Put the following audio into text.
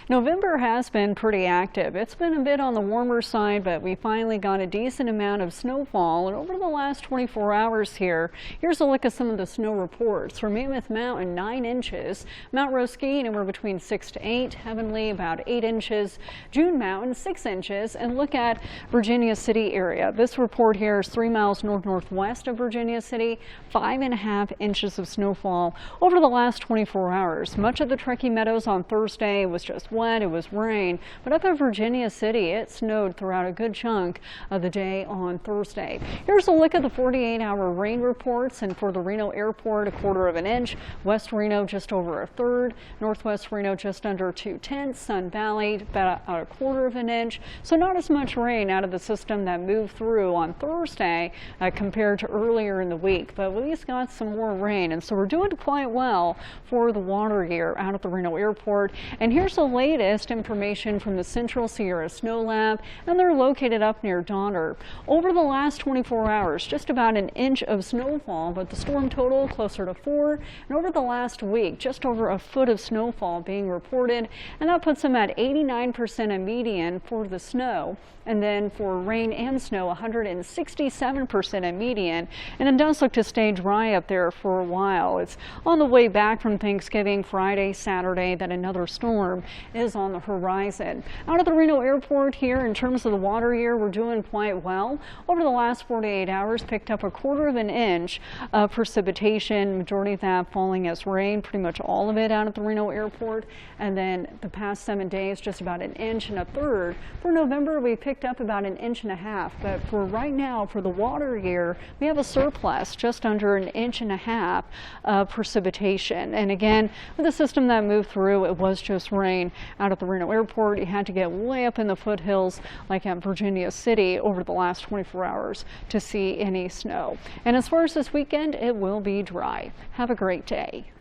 November has been pretty active. It's been a bit on the warmer side, but we finally got a decent amount of snowfall. And over the last 24 hours here's a look at some of the snow reports. For Mammoth Mountain, 9 inches. Mount Roski, anywhere between 6 to 8. Heavenly, about 8 inches. June Mountain, 6 inches. And look at Virginia City area. This report here is 3 miles northwest of Virginia City. 5.5 inches of snowfall over the last 24 hours. Much of the Truckee Meadows on Thursday was just wet. It was rain, but up in Virginia City, it snowed throughout a good chunk of the day on Thursday. Here's a look at the 48-hour rain reports, and for the Reno airport, 1/4 inch. West Reno, just over 1/3. Northwest Reno, just under 2/10. Sun Valley, about 1/4 inch. So not as much rain out of the system that moved through on Thursday compared to earlier in the week, but we at least got some more rain, and so we're doing quite well for the water year out at the Reno airport. And here's the latest information from the Central Sierra Snow Lab, and they're located up near Donner. Over the last 24 hours, just about 1 inch of snowfall, but the storm total closer to 4. And over the last week, just over 1 foot of snowfall being reported, and that puts them at 89% a median for the snow. And then for rain and snow, 167% a median. And it does look to stay dry up there for a while. It's on the way back from Thanksgiving, Friday, Saturday, that another storm is on the horizon. Out at the Reno airport here, in terms of the water year, we're doing quite well. Over the last 48 hours, picked up 1/4 inch of precipitation, majority of that falling as rain, pretty much all of it out at the Reno airport. And then the past 7 days, just about 1 1/3 inches. For November, we picked up about 1.5 inches, but for right now, for the water year, we have a surplus just under 1.5 inches of precipitation. And again, with the system that moved through, it was just rain out at the Reno airport. You had to get way up in the foothills, like at Virginia City, over the last 24 hours to see any snow. And as far as this weekend, it will be dry. Have a great day.